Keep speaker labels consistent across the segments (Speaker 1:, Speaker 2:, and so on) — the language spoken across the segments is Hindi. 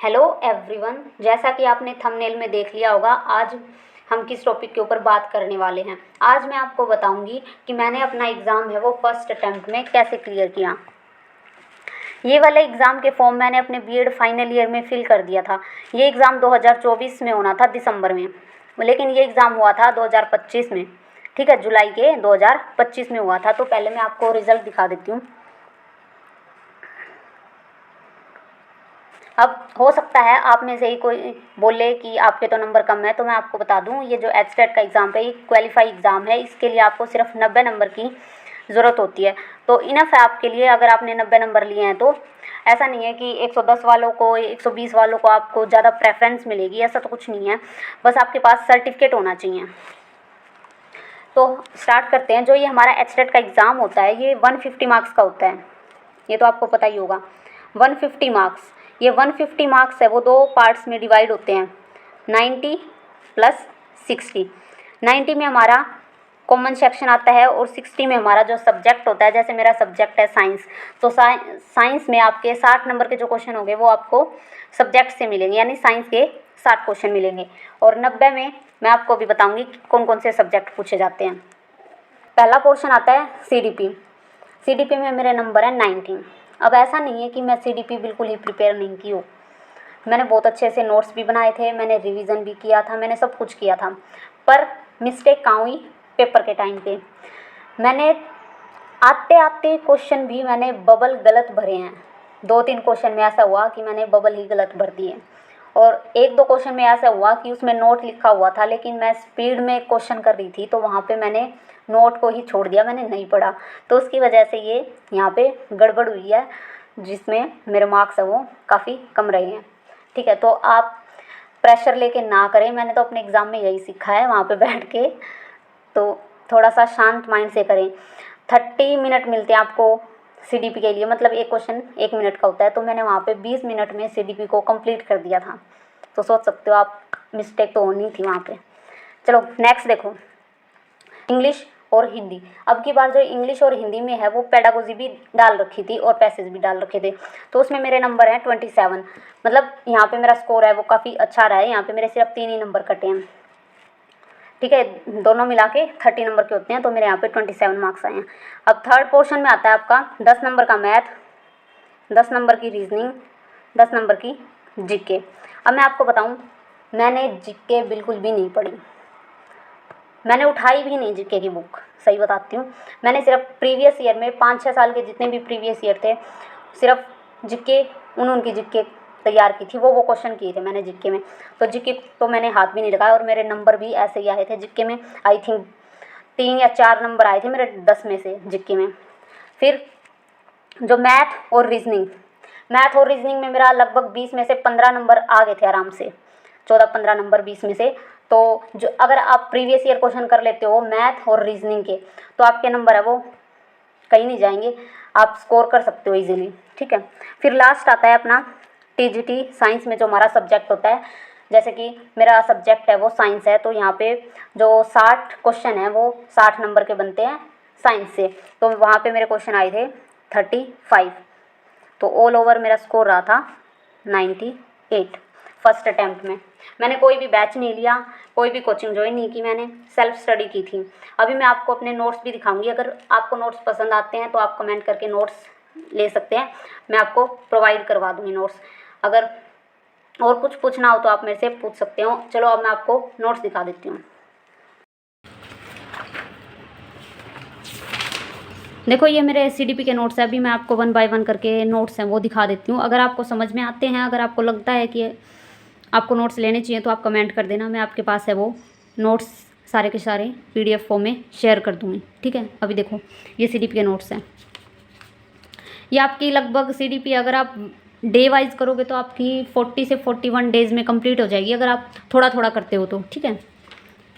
Speaker 1: हेलो एवरीवन, जैसा कि आपने थंबनेल में देख लिया होगा, आज हम किस टॉपिक के ऊपर बात करने वाले हैं। आज मैं आपको बताऊंगी कि मैंने अपना एग्ज़ाम है वो फर्स्ट अटैम्प्ट में कैसे क्लियर किया। ये वाला एग्ज़ाम के फॉर्म मैंने अपने बीएड फाइनल ईयर में फिल कर दिया था। ये एग्ज़ाम 2024 में होना था दिसंबर में, लेकिन ये एग्ज़ाम हुआ था 2025 में। ठीक है, जुलाई के 2025 में हुआ था। तो पहले मैं आपको रिज़ल्ट दिखा देती हूँ। अब हो सकता है आप में से ही कोई बोले कि आपके तो नंबर कम है, तो मैं आपको बता दूं, ये जो एचटेट का एग्ज़ाम है ये क्वालिफाई एग्ज़ाम है। इसके लिए आपको सिर्फ 90 नंबर की ज़रूरत होती है। तो इनफ है आपके लिए अगर आपने 90 नंबर लिए हैं। तो ऐसा नहीं है कि 110 वालों को, 120 वालों को आपको ज़्यादा प्रेफरेंस मिलेगी, ऐसा तो कुछ नहीं है। बस आपके पास सर्टिफिकेट होना चाहिए। तो स्टार्ट करते हैं। जो ये हमारा एचटेट का एग्ज़ाम होता है ये 150 मार्क्स का होता है। ये तो आपको पता ही होगा, 150 मार्क्स। ये 150 मार्क्स है वो दो पार्ट्स में डिवाइड होते हैं, 90 प्लस 60। 90 में हमारा कॉमन सेक्शन आता है और 60 में हमारा जो सब्जेक्ट होता है, जैसे मेरा सब्जेक्ट है साइंस, तो साइंस में आपके 60 नंबर के जो क्वेश्चन होंगे वो आपको सब्जेक्ट से मिलेंगे, यानी साइंस के 60 क्वेश्चन मिलेंगे। और 90 में मैं आपको अभी बताऊँगी कौन कौन से सब्जेक्ट पूछे जाते हैं। पहला पोर्शन आता है सीडीपी। सीडीपी में मेरे नंबर है 19। अब ऐसा नहीं है कि मैं सीडीपी बिल्कुल ही प्रिपेयर नहीं की हूँ। मैंने बहुत अच्छे से नोट्स भी बनाए थे, मैंने रिवीजन भी किया था, मैंने सब कुछ किया था। पर मिस्टेक कहाँ हुई? पेपर के टाइम पे मैंने आते आते क्वेश्चन भी मैंने बबल गलत भरे हैं। 2-3 क्वेश्चन में ऐसा हुआ कि मैंने बबल ही गलत भर दिए। और 1-2 क्वेश्चन में ऐसा हुआ कि उसमें नोट लिखा हुआ था, लेकिन मैं स्पीड में क्वेश्चन कर रही थी, तो वहाँ पे मैंने नोट को ही छोड़ दिया, मैंने नहीं पढ़ा। तो उसकी वजह से ये यहाँ पे गड़बड़ हुई है, जिसमें मेरे मार्क्स है वो काफ़ी कम रहे हैं। ठीक है, तो आप प्रेशर लेके ना करें। मैंने तो अपने एग्ज़ाम में यही सीखा है वहाँ पे बैठ के। तो थोड़ा सा शांत माइंड से करें। 30 मिनट मिलते हैं आपको सीडीपी के लिए, मतलब एक क्वेश्चन 1 मिनट का होता है। तो मैंने वहाँ पे 20 मिनट में सीडीपी को कंप्लीट कर दिया था। तो सोच सकते हो आप, मिस्टेक तो होनी थी वहाँ पे। चलो नेक्स्ट देखो, इंग्लिश और हिंदी। अब की बार जो इंग्लिश और हिंदी में है वो पेडागोजी भी डाल रखी थी और पैसेज भी डाल रखे थे। तो उसमें मेरे नंबर हैं 27। मतलब यहाँ पे मेरा स्कोर है वो काफ़ी अच्छा रहा है। यहाँ पे मेरे सिर्फ 3 ही नंबर कटे हैं। ठीक है, दोनों मिला के 30 नंबर के होते हैं। तो मेरे यहाँ पे 27 मार्क्स आए हैं। अब थर्ड पोर्शन में आता है आपका 10 नंबर का मैथ, 10 नंबर की रीजनिंग, 10 नंबर की जीके। अब मैं आपको बताऊँ, मैंने जीके बिल्कुल भी नहीं पढ़ी। मैंने उठाई भी नहीं जीके की बुक, सही बताती हूँ। मैंने सिर्फ प्रीवियस ईयर में 5-6 साल के जितने भी प्रीवियस ईयर थे, सिर्फ जीके उनकी जीके तैयार की थी। वो क्वेश्चन किए थे मैंने जीके में। तो जीके तो मैंने हाथ भी नहीं लगाया और मेरे नंबर भी ऐसे ही आए थे जीके में। आई थिंक 3 या 4 नंबर आए थे मेरे 10 में से जीके में। फिर जो मैथ और रीजनिंग में मेरा लगभग 20 में से 15 नंबर आ गए थे आराम से, 14-15 नंबर 20 में से। तो जो अगर आप प्रीवियस ईयर क्वेश्चन कर लेते हो मैथ और रीजनिंग के, तो आपके नंबर है वो कहीं नहीं जाएंगे, आप स्कोर कर सकते हो इजीली। ठीक है, फिर लास्ट आता है अपना टीजीटी साइंस में, जो हमारा सब्जेक्ट होता है। जैसे कि मेरा सब्जेक्ट है वो साइंस है, तो यहाँ पे जो 60 क्वेश्चन है वो 60 नंबर के बनते हैं साइंस से। तो वहाँ पे मेरे क्वेश्चन आए थे 35। तो ऑल ओवर मेरा स्कोर रहा था 98 फर्स्ट अटैम्प्ट में। मैंने कोई भी बैच नहीं लिया, कोई भी कोचिंग ज्वाइन नहीं की, मैंने सेल्फ स्टडी की थी। अभी मैं आपको अपने नोट्स भी दिखाऊंगी। अगर आपको नोट्स पसंद आते हैं तो आप कमेंट करके नोट्स ले सकते हैं, मैं आपको प्रोवाइड करवा दूँगी नोट्स। अगर और कुछ पूछना हो तो आप मेरे से पूछ सकते हो। चलो अब मैं आपको नोट्स दिखा देती हूँ। देखो ये मेरे सीडीपी के नोट्स हैं। अभी मैं आपको 1 बाय 1 करके नोट्स हैं वो दिखा देती हूँ। अगर आपको समझ में आते हैं, अगर आपको लगता है कि आपको नोट्स लेने चाहिए, तो आप कमेंट कर देना। मैं आपके पास है वो नोट्स सारे के सारे पीडीएफ फॉर्म में शेयर कर दूँगी। ठीक है, अभी देखो ये सीडीपी के नोट्स हैं। ये आपकी लगभग सीडीपी अगर आप डे वाइज करोगे तो आपकी 40 से 41 डेज़ में कंप्लीट हो जाएगी, अगर आप थोड़ा थोड़ा करते हो तो। ठीक है,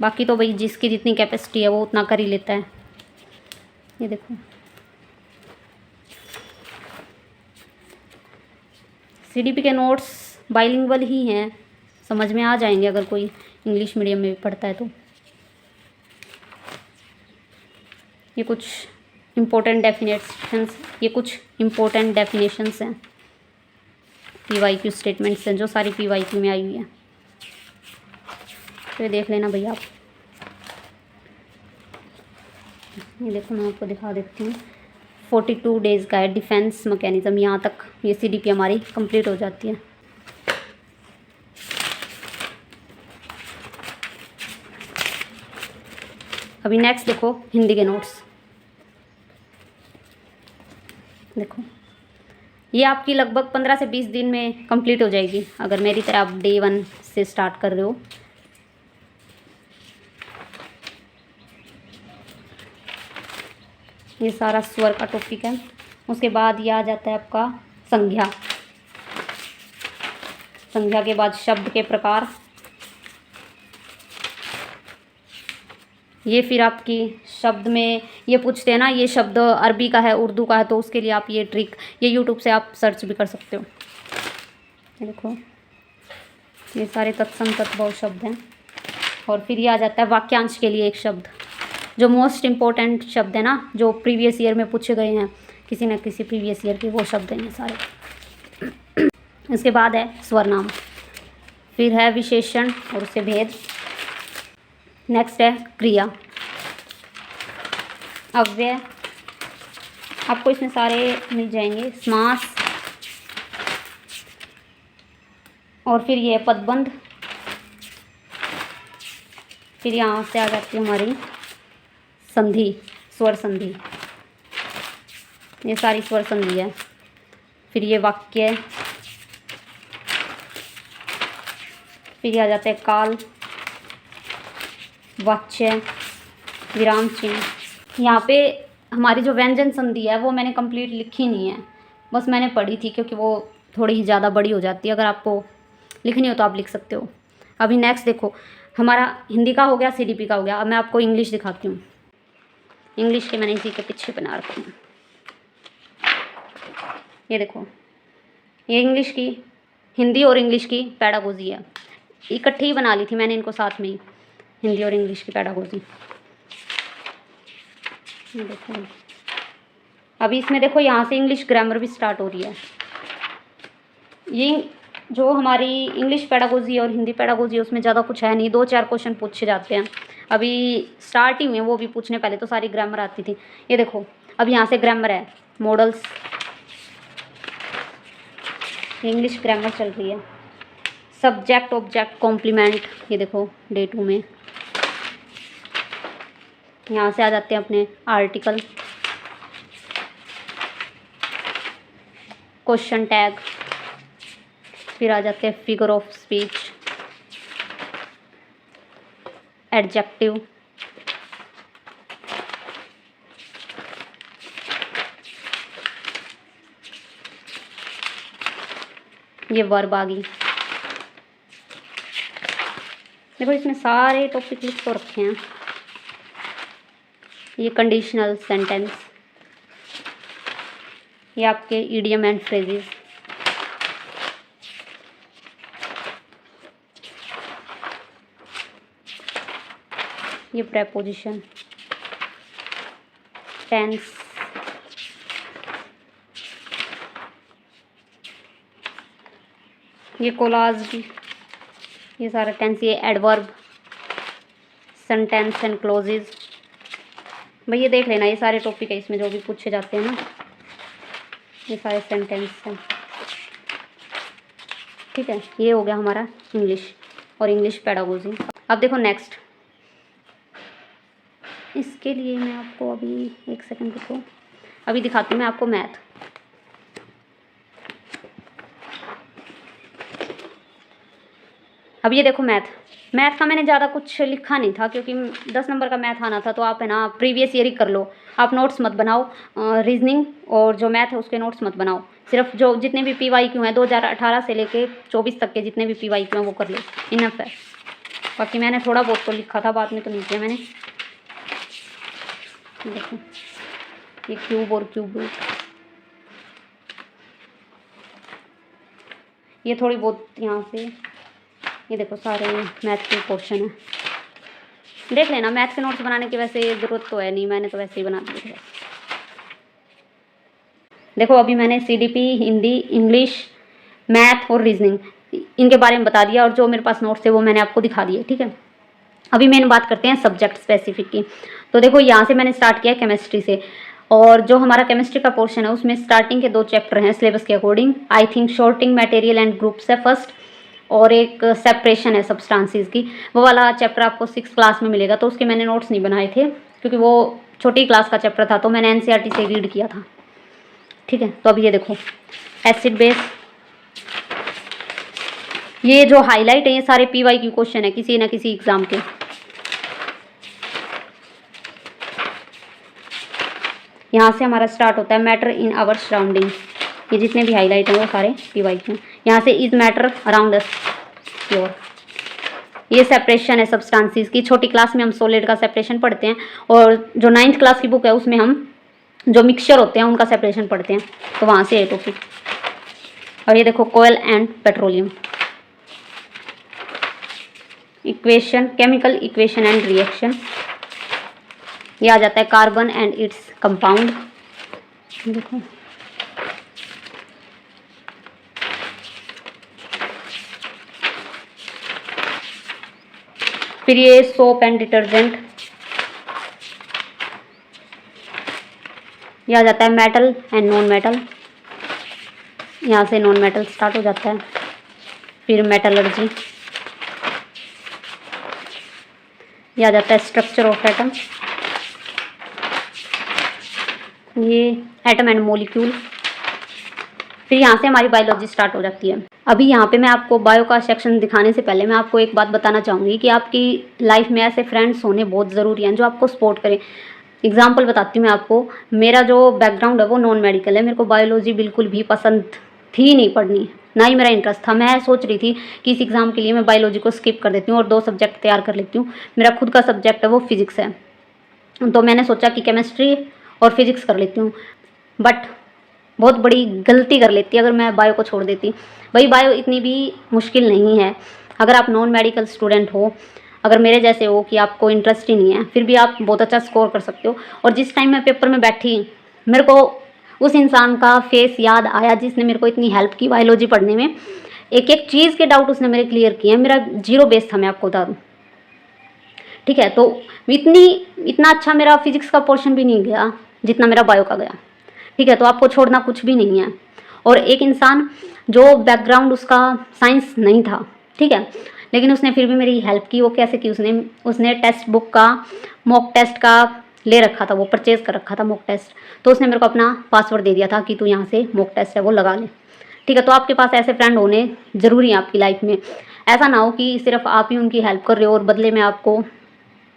Speaker 1: बाकी तो भाई जिसकी जितनी कैपेसिटी है वो उतना कर ही लेता है। ये देखो सीडीपी के नोट्स बाइलिंगुअल ही हैं, समझ में आ जाएंगे अगर कोई इंग्लिश मीडियम में भी पढ़ता है तो। ये कुछ इम्पोर्टेंट डेफिनेशंस हैं। PYQ स्टेटमेंट्स हैं जो सारी PYQ में आई हुई है, तो ये देख लेना भैया आप। ये देखो मैं आपको दिखा देती हूँ, 42 डेज़ का है डिफेंस मैकेनिज़्म। यहाँ तक ये CDP हमारी कंप्लीट हो जाती है। अभी नेक्स्ट देखो हिंदी के नोट्स। देखो ये आपकी लगभग 15 से 20 दिन में कंप्लीट हो जाएगी, अगर मेरी तरह आप डे 1 से स्टार्ट कर रहे हो। ये सारा स्वर का टॉपिक है। उसके बाद ये आ जाता है आपका संज्ञा। संज्ञा के बाद शब्द के प्रकार। ये फिर आपकी शब्द में ये पूछते हैं ना, ये शब्द अरबी का है, उर्दू का है, तो उसके लिए आप ये ट्रिक, ये यूट्यूब से आप सर्च भी कर सकते हो। ये देखो ये सारे तत्सम तत्भव शब्द हैं। और फिर ये आ जाता है वाक्यांश के लिए एक शब्द, जो मोस्ट इम्पोर्टेंट शब्द है ना, जो प्रीवियस ईयर में पूछे गए हैं किसी न किसी प्रीवियस ईयर के, वो शब्द हैं ये सारे। इसके बाद है स्वरनाम, फिर है विशेषण और उसके भेद। नेक्स्ट है क्रिया, अव्यय, आपको इसमें सारे मिल जाएंगे, समास, और फिर ये पदबंध। फिर यहाँ से आ जाती है हमारी संधि, स्वर संधि, ये सारी स्वर संधि है। फिर ये वाक्य, फिर ये आ जाते हैं काल, वाच्य, विराम चिन्ह। यहाँ पे हमारी जो व्यंजन संधि है वो मैंने कंप्लीट लिखी नहीं है, बस मैंने पढ़ी थी, क्योंकि वो थोड़ी ही ज़्यादा बड़ी हो जाती है। अगर आपको लिखनी हो तो आप लिख सकते हो। अभी नेक्स्ट देखो, हमारा हिंदी का हो गया, CDP का हो गया। अब मैं आपको इंग्लिश दिखाती हूँ। इंग्लिश के मैंने इसी के पीछे बना रखे हैं। ये देखो, ये इंग्लिश की, हिंदी और इंग्लिश की पैडागोजी है। इकट्ठी ही बना ली थी मैंने इनको साथ में ही, हिंदी और इंग्लिश की पैडागोजी। ये देखो, अभी इसमें देखो यहाँ से इंग्लिश ग्रामर भी स्टार्ट हो रही है। ये जो हमारी इंग्लिश पैडागोजी और हिंदी पैडागोजी, उसमें ज़्यादा कुछ है नहीं, 2-4 क्वेश्चन पूछे जाते हैं। अभी स्टार्ट ही हुए, वो भी पूछने पहले तो सारी ग्रामर आती थी। ये देखो अब यहाँ से ग्रामर है, मॉडल्स, इंग्लिश ग्रामर चल रही है। सब्जेक्ट, ऑब्जेक्ट, कॉम्प्लीमेंट, ये देखो डे 2 में। यहाँ से आ जाते हैं अपने आर्टिकल, क्वेश्चन टैग, फिर आ जाते हैं फिगर ऑफ स्पीच, एडजेक्टिव, ये वर्ब आ गई। देखो इसमें सारे टॉपिक लिख तो रखे हैं। ये कंडीशनल सेंटेंस, ये आपके इडियम एंड फ्रेजेस, ये प्रेपोजिशन, टेंस, ये कोलाज, ये सारा टेंस, ये एडवर्ब, सेंटेंस एंड क्लोजेज। भाई ये देख लेना, ये सारे टॉपिक है इसमें जो भी पूछे जाते हैं ना, ये सारे सेंटेंस हैं। ठीक है, ये हो गया हमारा इंग्लिश और इंग्लिश पैडागोजी। अब देखो नेक्स्ट, इसके लिए मैं आपको अभी एक सेकंड रुको, अभी दिखाती हूँ मैं आपको मैथ। अब ये देखो मैथ का मैंने ज़्यादा कुछ लिखा नहीं था, क्योंकि 10 नंबर का मैथ आना था, तो आप है ना प्रीवियस ईयर ही कर लो, आप नोट्स मत बनाओ। रीजनिंग और जो मैथ है उसके नोट्स मत बनाओ, सिर्फ जो जितने भी PYQ हैं 2018 से लेके 24 तक के जितने भी PYQ हैं वो कर लो, इनफ है। बाकी मैंने थोड़ा बहुत तो लिखा था, बाद में तो नहीं किया मैंने। देखो ये क्यूब और क्यूब रूट, ये थोड़ी बहुत यहाँ से, ये देखो सारे मैथ के क्वेश्चन हैं, देख लेना। मैथ के नोट्स बनाने की वैसे ज़रूरत तो है नहीं, मैंने तो वैसे ही बना दिए थे। देखो अभी मैंने CDP, हिंदी, इंग्लिश, मैथ और रीजनिंग, इनके बारे में बता दिया, और जो मेरे पास नोट्स थे वो मैंने आपको दिखा दिए। ठीक है, अभी मैंने बात करते हैं सब्जेक्ट स्पेसिफिक की। तो देखो यहाँ से मैंने स्टार्ट किया केमिस्ट्री से, और जो हमारा केमिस्ट्री का पोर्शन है उसमें स्टार्टिंग के 2 चैप्टर हैं सिलेबस के according. I think sorting material and groups है फर्स्ट, और एक सेपरेशन है सब्सटेंसेस की। वो वाला चैप्टर आपको 6th क्लास में मिलेगा, तो उसके मैंने नोट्स नहीं बनाए थे क्योंकि वो छोटी क्लास का चैप्टर था, तो मैंने एनसीईआरटी से रीड किया था। ठीक है, तो अब ये देखो एसिड बेस, ये जो हाईलाइट है ये सारे PYQ क्वेश्चन है किसी न किसी एग्जाम के। यहाँ से हमारा स्टार्ट होता है मैटर इन आवर सराउंडिंग, ये जितने भी हाईलाइट हैं वो सारे PYQ। यहाँ से is matter around us pure, ये सेपरेशन है सब्सटेंसेस की। छोटी क्लास में हम सॉलिड का सेपरेशन पढ़ते हैं, और जो 9th क्लास की बुक है उसमें हम जो मिक्सचर होते हैं उनका सेपरेशन पढ़ते हैं, तो वहाँ से है टॉपिक। और ये देखो coal and petroleum, equation, chemical equation and reaction, ये आ जाता है कार्बन एंड इट्स कंपाउंड। देखो फिर ये सोप एंड डिटर्जेंट, ये आ जाता है मेटल एंड नॉन मेटल, यहाँ से नॉन मेटल स्टार्ट हो जाता है। फिर मेटलर्जी, ये आ जाता है स्ट्रक्चर ऑफ एटम, ये एटम एंड मॉलिक्यूल। फिर यहाँ से हमारी बायोलॉजी स्टार्ट हो जाती है। अभी यहाँ पे मैं आपको बायो का सेक्शन दिखाने से पहले मैं आपको एक बात बताना चाहूँगी कि आपकी लाइफ में ऐसे फ्रेंड्स होने बहुत ज़रूरी हैं जो आपको सपोर्ट करें। एग्जाम्पल बताती हूँ मैं आपको, मेरा जो बैकग्राउंड है वो नॉन मेडिकल है, मेरे को बायोलॉजी बिल्कुल भी पसंद थी नहीं पढ़नी, ना ही मेरा इंटरेस्ट था। मैं सोच रही थी कि इस एग्ज़ाम के लिए मैं बायोलॉजी को स्किप कर देती हूँ और 2 सब्जेक्ट तैयार कर लेती हूँ। मेरा खुद का सब्जेक्ट है वो फिजिक्स है, तो मैंने सोचा कि केमिस्ट्री और फिजिक्स कर लेती हूँ, बट बहुत बड़ी गलती कर लेती अगर मैं बायो को छोड़ देती। भाई बायो इतनी भी मुश्किल नहीं है, अगर आप नॉन मेडिकल स्टूडेंट हो, अगर मेरे जैसे हो कि आपको इंटरेस्ट ही नहीं है, फिर भी आप बहुत अच्छा स्कोर कर सकते हो। और जिस टाइम मैं पेपर में बैठी, मेरे को उस इंसान का फेस याद आया जिसने मेरे को इतनी हेल्प की बायोलॉजी पढ़ने में। एक एक चीज़ के डाउट उसने मेरे क्लियर किए, मेरा 0 बेस था, मैं आपको बता दूँ। ठीक है, तो इतना अच्छा मेरा फिजिक्स का पोर्शन भी नहीं गया जितना मेरा बायो का गया। ठीक है, तो आपको छोड़ना कुछ भी नहीं है। और एक इंसान जो बैकग्राउंड उसका साइंस नहीं था, ठीक है, लेकिन उसने फिर भी मेरी हेल्प की। वो कैसे की, उसने टेक्स्ट बुक का मॉक टेस्ट का ले रखा था, वो परचेज़ कर रखा था मॉक टेस्ट, तो उसने मेरे को अपना पासवर्ड दे दिया था कि तू यहाँ से मॉक टेस्ट है वो लगा ले। ठीक है, तो आपके पास ऐसे फ्रेंड होने ज़रूरी हैं आपकी लाइफ में। ऐसा ना हो कि सिर्फ आप ही उनकी हेल्प कर रहे हो और बदले में आपको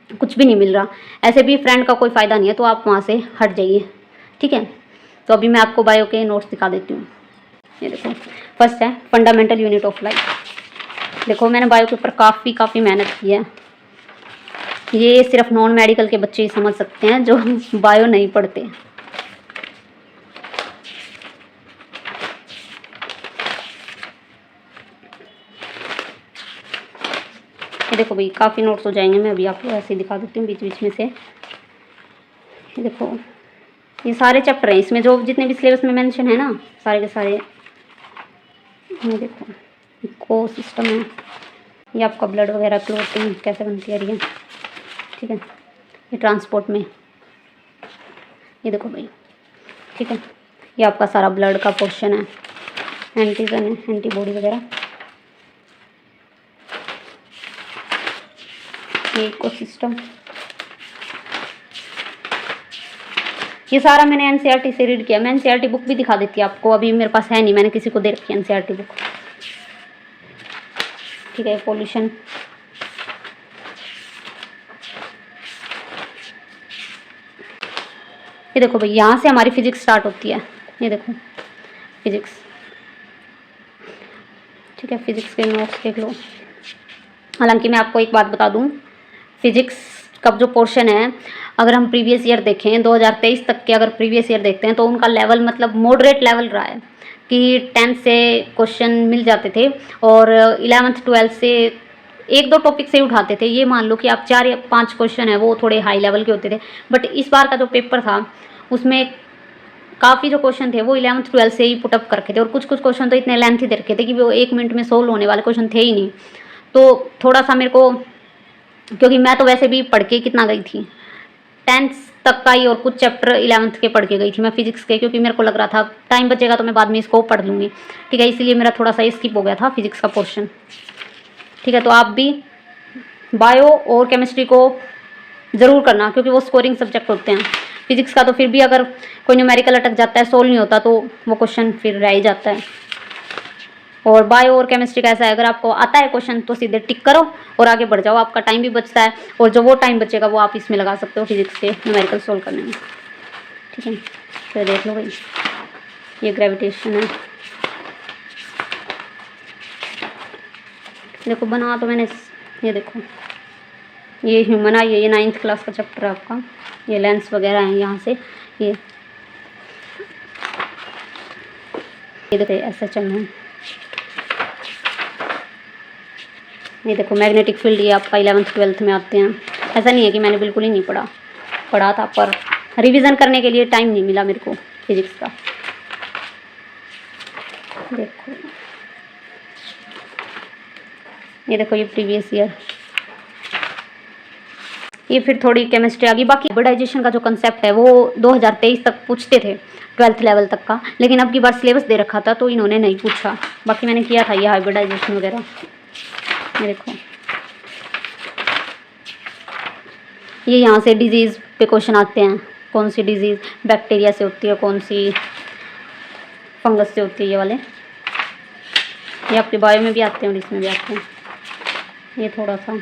Speaker 1: कुछ भी नहीं मिल रहा। ऐसे भी फ्रेंड का कोई फ़ायदा नहीं है, तो आप वहाँ से हट जाइए। ठीक है, तो अभी मैं आपको बायो के नोट्स दिखा देती हूँ। ये देखो, फर्स्ट है फंडामेंटल यूनिट ऑफ लाइफ। देखो मैंने बायो के ऊपर काफ़ी मेहनत की है। ये सिर्फ नॉन मेडिकल के बच्चे ही समझ सकते हैं जो बायो नहीं पढ़ते। ये देखो भाई, काफ़ी नोट्स हो जाएंगे, मैं अभी आपको ऐसे ही दिखा देती हूँ बीच बीच में से। ये देखो, ये सारे चैप्टर हैं, इसमें जो जितने भी सिलेबस में मेंशन है ना, सारे के सारे। ये देखो, इको सिस्टम है, ये आपका ब्लड वगैरह क्लोटिंग कैसे बनती है, ठीक है। ये ट्रांसपोर्ट में, ये देखो भाई, ठीक है, ये आपका सारा ब्लड का पोर्शन है, एंटीजन है, एंटीबॉडी वगैरह। ये इकोसिस्टम, ये सारा मैंने एनसीईआरटी से रीड किया। मैं एनसीईआरटी बुक भी दिखा देती है आपको, अभी मेरे पास है नहीं, मैंने किसी को दे रखी है एनसीईआरटी बुक। ठीक है, पोल्यूशन, ये देखो भाई, यहाँ से हमारी फिजिक्स स्टार्ट होती है। ये देखो फिजिक्स, ठीक है, फिजिक्स के नोट्स देख लो। हालांकि मैं आपको एक बात बता दूँ, फिजिक्स का जो पोर्शन है, अगर हम प्रीवियस ईयर देखें 2023 तक के अगर प्रीवियस ईयर देखते हैं तो उनका लेवल मतलब मॉडरेट लेवल रहा है कि 10th से क्वेश्चन मिल जाते थे और 11th 12th से 1-2 टॉपिक से ही उठाते थे। ये मान लो कि आप 4 या 5 क्वेश्चन है वो थोड़े हाई लेवल के होते थे। बट इस बार का जो पेपर था उसमें काफ़ी जो क्वेश्चन थे वो 11th 12th से ही पुटअप करके थे, और कुछ कुछ क्वेश्चन तो इतने लेंथी दे रखे थे कि वो 1 मिनट में सोल्व होने वाले क्वेश्चन थे ही नहीं। तो थोड़ा सा मेरे को, क्योंकि मैं तो वैसे भी पढ़ के कितना गई थी 10th तक का ही, और कुछ चैप्टर 11th के पढ़ के गई थी मैं फिजिक्स के, क्योंकि मेरे को लग रहा था टाइम बचेगा तो मैं बाद में इसको पढ़ लूँगी। ठीक है, इसलिए मेरा थोड़ा सा स्किप हो गया था फिजिक्स का पोर्शन। ठीक है, तो आप भी बायो और केमिस्ट्री को ज़रूर करना, क्योंकि वो स्कोरिंग सब्जेक्ट होते हैं। फिजिक्स का तो फिर भी अगर कोई न्यूमेरिकल अटक जाता है, सोल्व नहीं होता, तो वो क्वेश्चन फिर रह ही जाता है। और बायो और केमिस्ट्री का ऐसा है, अगर आपको आता है क्वेश्चन तो सीधे टिक करो और आगे बढ़ जाओ, आपका टाइम भी बचता है, और जो वो टाइम बचेगा वो आप इसमें लगा सकते हो फिजिक्स के न्यूमेरिकल सोल्व करने में। ठीक है, तो देख लो भाई, ये ग्रेविटेशन है। देखो बना तो मैंने, ये देखो ये ह्यूमन आई है, ये 9th क्लास का चैप्टर है आपका। ये लेंस वगैरह हैं यहाँ से, ये देखो SHM है। ये देखो मैग्नेटिक फील्ड, ये आपका 11th 12th में आते हैं। ऐसा नहीं है कि मैंने बिल्कुल ही नहीं पढ़ा था, पर रिवीजन करने के लिए टाइम नहीं मिला मेरे को फिजिक्स का। देखो ये देखो, ये प्रीवियस ईयर, ये फिर थोड़ी केमिस्ट्री आ गई। बाकी हाइब्रिडाइजेशन का जो कंसेप्ट है वो 2023 तक पूछते थे 12th लेवल तक का, लेकिन अब की बार सिलेबस दे रखा था तो इन्होंने नहीं पूछा। बाकी मैंने किया था ये हाइब्रिडाइजेशन वगैरह। ये देखो, ये यहाँ से डिजीज़ पे क्वेश्चन आते हैं, कौन सी डिजीज़ बैक्टीरिया से होती है, कौन सी फंगस से होती है, ये वाले। ये आपके बायो में भी आते हैं और इसमें भी आते हैं। ये थोड़ा सा,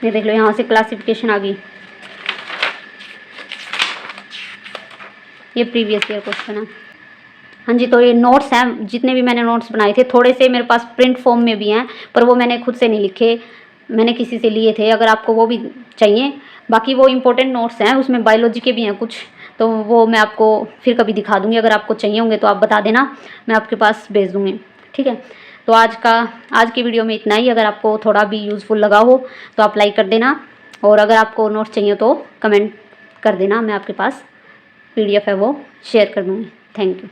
Speaker 1: ये देख लो, यहाँ से क्लासिफिकेशन आ गई। ये प्रीवियस ईयर क्वेश्चन है। हाँ जी, तो ये नोट्स हैं, जितने भी मैंने नोट्स बनाए थे, थोड़े से मेरे पास प्रिंट फॉर्म में भी हैं, पर वो मैंने खुद से नहीं लिखे, मैंने किसी से लिए थे। अगर आपको वो भी चाहिए, बाकी वो इम्पोर्टेंट नोट्स हैं, उसमें बायोलॉजी के भी हैं कुछ, तो वो मैं आपको फिर कभी दिखा दूँगी। अगर आपको चाहिए होंगे तो आप बता देना, मैं आपके पास भेज दूँगी। ठीक है, तो आज की वीडियो में इतना ही। अगर आपको थोड़ा भी यूज़फुल लगा हो तो आप लाइक कर देना, और अगर आपको नोट्स चाहिए तो कमेंट कर देना, मैं आपके पास PDF है वो शेयर कर दूँगी। Thank you.